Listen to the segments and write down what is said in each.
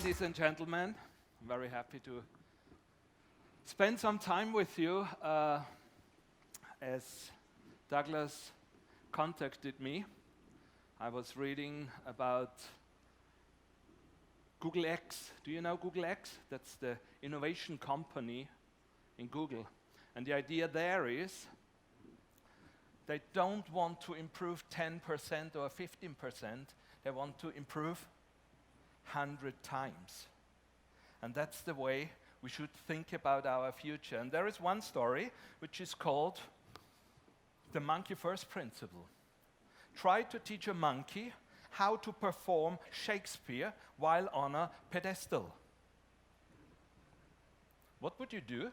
Ladies and gentlemen, I'm very happy to spend some time with you. As Douglas contacted me, I was reading about Google X. Do you know Google X? That's the innovation company in Google. And the idea there is they don't want to improve 10% or 15%. They want to improve 100 times. And that's the way we should think about our future. And there is one story which is called the MonkeyFirst Principle. Try to teach a monkey how to perform Shakespeare while on a pedestal. What would you do?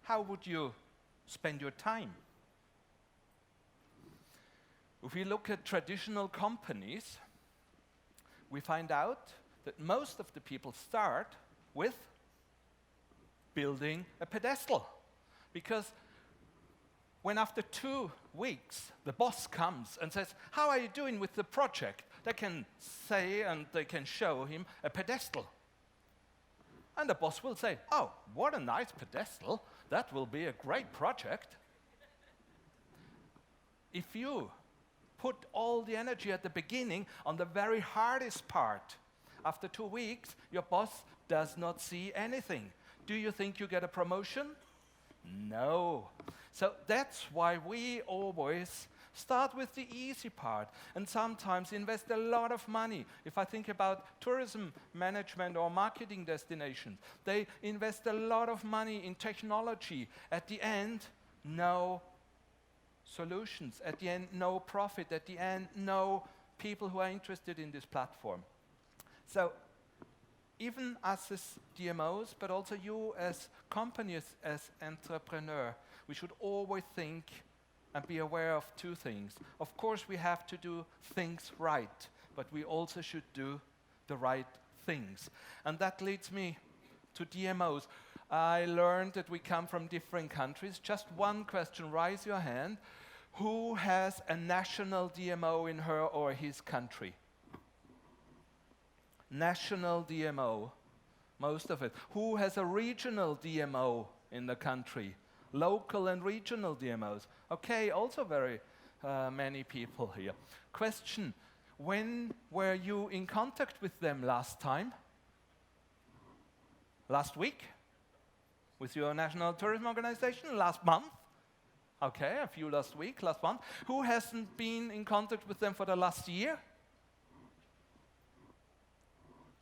How would you spend your time? If we look at traditional companies, we find out that most of the people start with building a pedestal. Because when after 2 weeks the boss comes and says, "How are you doing with the project?" they can say and they can show him a pedestal. And the boss will say, "Oh, what a nice pedestal. That will be a great project." If you put all the energy at the beginning on the very hardest part, after 2 weeks, your boss does not see anything. Do you think you get a promotion? No. So that's why we always start with the easy part and sometimes invest a lot of money. If I think about tourism management or marketing destinations, they invest a lot of money in technology. At the end, no solutions. At the end, no profit. At the end, no people who are interested in this platform. So even us as DMOs, but also you as companies, as entrepreneur, we should always think and be aware of 2 things. Of course, we have to do things right, but we also should do the right things. And that leads me to DMOs. I learned that we come from different countries. Just one question, raise your hand. Who has a national DMO in her or his country? National DMO, most of it. Who has a regional DMO in the country? Local and regional DMOs. Okay, also very many people here. Question, when were you in contact with them last time? Last week? With your national tourism organization? Last month? Okay, a few last week, last month. Who hasn't been in contact with them for the last year?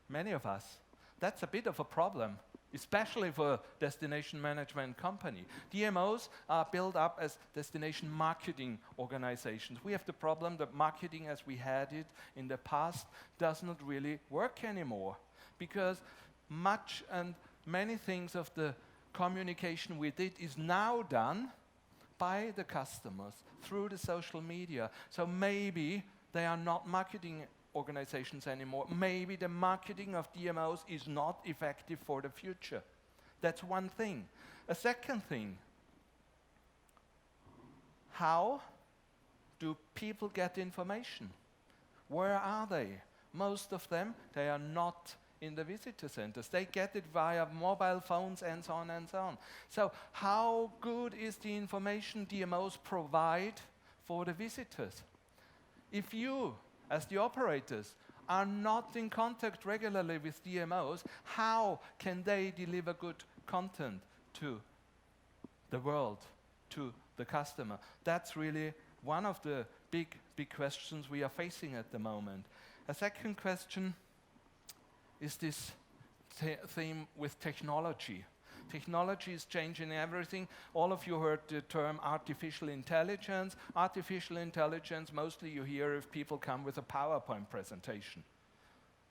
Many of us. That's a bit of a problem, especially for a destination management company. DMOs are built up as destination marketing organizations. We have the problem that marketing as we had it in the past does not really work anymore, because much and many things of the communication we did is now done by the customers through the social media. So maybe they are not marketing organizations anymore. Maybe the marketing of DMOs is not effective for the future. That's one thing. A second thing, how do people get information? Where are they? Most of them, they are not in the visitor centers. They get it via mobile phones and so on and so on. So how good is the information DMOs provide for the visitors? If you, as the operators, are not in contact regularly with DMOs, how can they deliver good content to the world, to the customer? That's really one of the big questions we are facing at the moment. A second question is this theme with technology. Technology is changing everything. All of you heard the term artificial intelligence. Artificial intelligence, mostly you hear if people come with a PowerPoint presentation.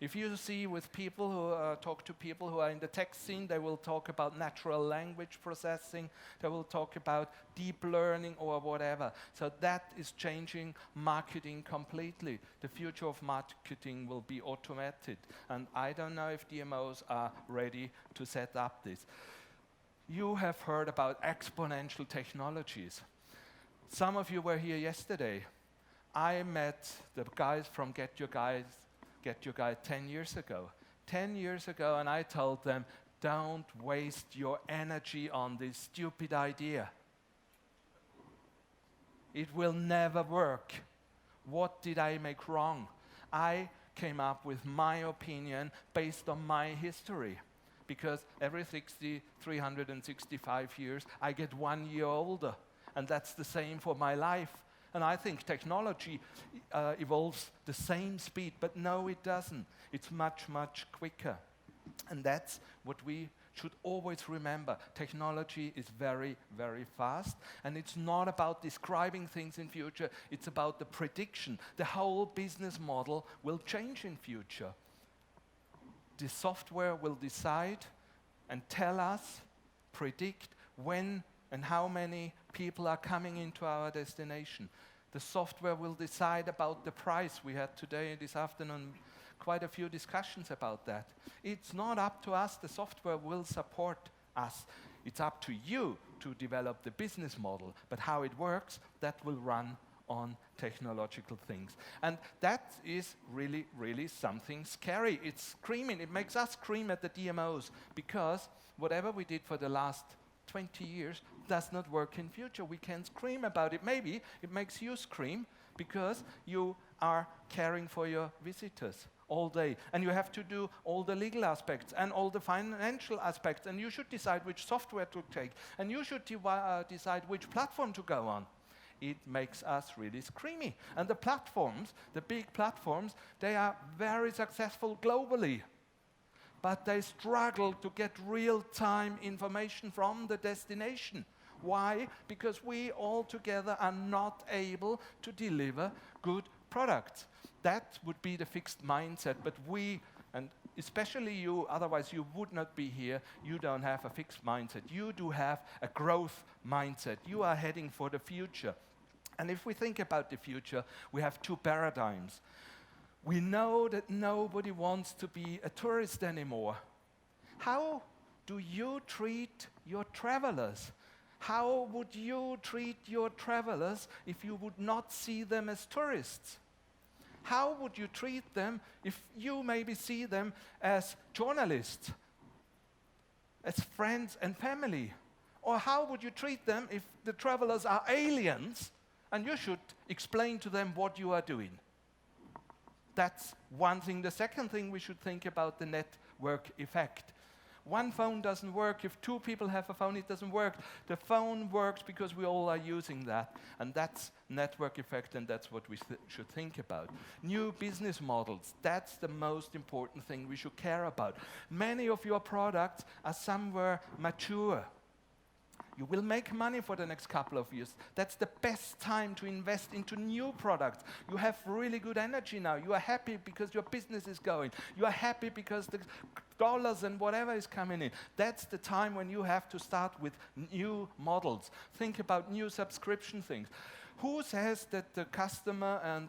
If you see with people who talk to people who are in the tech scene, they will talk about natural language processing, they will talk about deep learning or whatever. So that is changing marketing completely. The future of marketing will be automated. And I don't know if DMOs are ready to set up this. You have heard about exponential technologies. Some of you were here yesterday. I met the guys from Get Your Guys get your guide 10 years ago. 10 years ago, and I told them, don't waste your energy on this stupid idea. It will never work. What did I make wrong? I came up with my opinion based on my history. Because every 365 years, I get 1 year older. And that's the same for my life. And I think technology evolves the same speed, but no, it doesn't. It's much, much quicker. And that's what we should always remember. Technology is very, very fast, and it's not about describing things in future, it's about the prediction. The whole business model will change in future. The software will decide and tell us, predict when and how many people are coming into our destination. The software will decide about the price. We had today, this afternoon, quite a few discussions about that. It's not up to us. The software will support us. It's up to you to develop the business model. But how it works, that will run on technological things. And that is really, really something scary. It's screaming. It makes us scream at the DMOs because whatever we did for the last 20 years does not work in future. We can scream about it. Maybe it makes you scream because you are caring for your visitors all day. And you have to do all the legal aspects and all the financial aspects. And you should decide which software to take. And you should decide which platform to go on. It makes us really screamy. And the platforms, the big platforms, they are very successful globally. But they struggle to get real-time information from the destination. Why? Because we all together are not able to deliver good products. That would be the fixed mindset, but we, and especially you, otherwise you would not be here, you don't have a fixed mindset. You do have a growth mindset. You are heading for the future. And if we think about the future, we have two paradigms. We know that nobody wants to be a tourist anymore. How do you treat your travelers? How would you treat your travelers if you would not see them as tourists? How would you treat them if you maybe see them as journalists, as friends and family? Or how would you treat them if the travelers are aliens and you should explain to them what you are doing? That's one thing. The second thing, we should think about the network effect. One phone doesn't work. If two people have a phone, it doesn't work. The phone works because we all are using that. And that's network effect, and that's what we should think about. New business models, that's the most important thing we should care about. Many of your products are somewhere mature. You will make money for the next couple of years. That's the best time to invest into new products. You have really good energy now. You are happy because your business is going. You are happy because the dollars and whatever is coming in. That's the time when you have to start with new models. Think about new subscription things. Who says that the customer and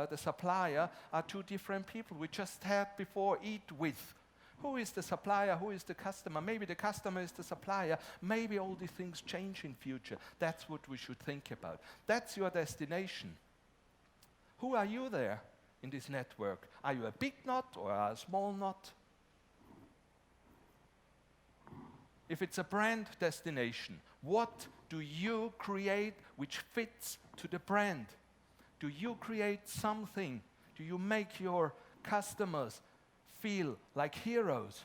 the supplier are two different people? We just had before eat with. Who is the supplier? Who is the customer? Maybe the customer is the supplier. Maybe all these things change in future. That's what we should think about. That's your destination. Who are you there in this network? Are you a big knot or a small knot? If it's a brand destination, what do you create which fits to the brand? Do you create something? Do you make your customers feel like heroes?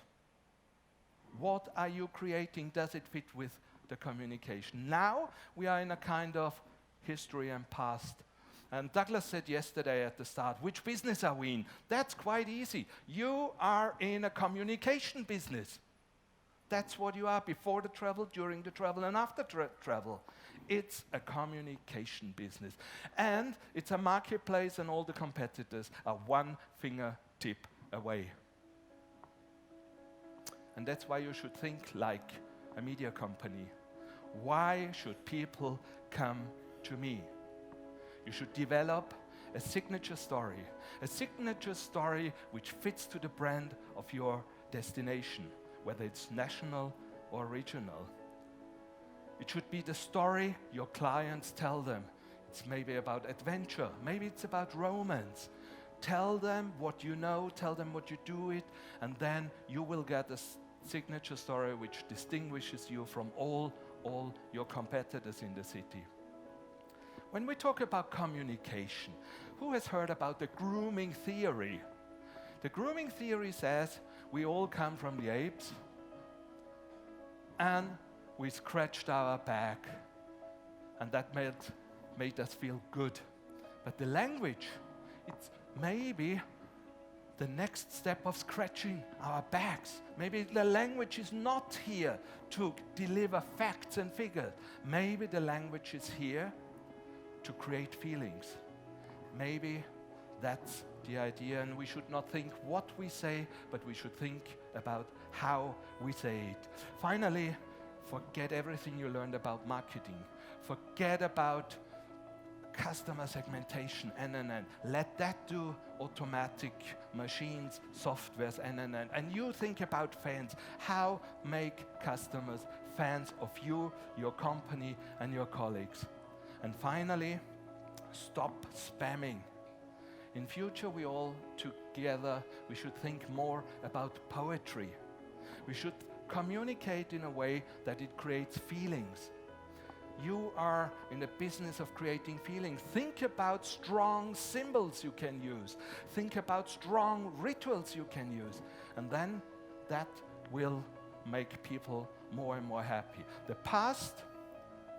What are you creating? Does it fit with the communication? Now we are in a kind of history and past. And Douglas said yesterday at the start, which business are we in? That's quite easy. You are in a communication business. That's what you are before the travel, during the travel, and after travel. It's a communication business. And it's a marketplace, and all the competitors are one fingertip away. And that's why you should think like a media company. Why should people come to me? You should develop a signature story which fits to the brand of your destination, whether it's national or regional. It should be the story your clients tell them. It's maybe about adventure, maybe it's about romance. tell them what you know, tell them what you do it, and then you will get a signature story which distinguishes you from all your competitors in the city. When we talk about communication, who has heard about the grooming theory? The grooming theory says we all come from the apes and we scratched our back, and that made us feel good. But the language, it's maybe the next step of scratching our backs. Maybe the language is not here to deliver facts and figures. Maybe the language is here to create feelings. Maybe that's the idea, and we should not think what we say, but we should think about how we say it. Finally, forget everything you learned about marketing. Forget about customer segmentation, NNN. Let that do automatic machines, softwares, NNN. And you think about fans. How make customers fans of you, your company, and your colleagues? And finally, stop spamming. In future, we all together, we should think more about poetry. We should communicate in a way that it creates feelings. You are in the business of creating feelings. Think about strong symbols you can use. Think about strong rituals you can use. And then that will make people more and more happy. The past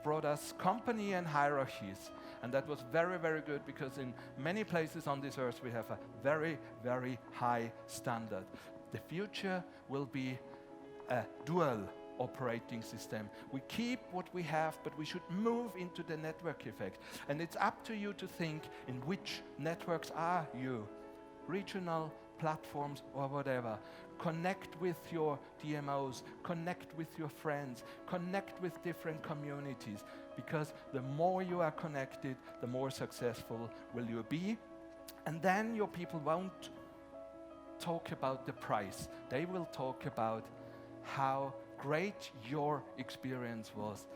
brought us company and hierarchies. And that was very, very good, because in many places on this earth we have a very, very high standard. The future will be a dual operating system. We keep what we have, but we should move into the network effect. And it's up to you to think in which networks are you. Regional, platforms, or whatever. Connect with your DMOs, connect with your friends, connect with different communities, because the more you are connected, the more successful will you be. And then your people won't talk about the price. They will talk about how great your experience was.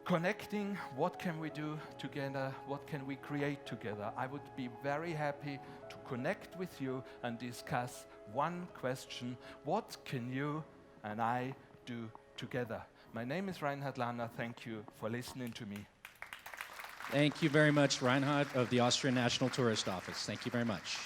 Connecting, what can we do together? What can we create together? I would be very happy to connect with you and discuss one question: what can you and I do together? My name is Reinhard Lanner. Thank you for listening to me. Thank you very much, Reinhard of the Austrian National Tourist Office. Thank you very much.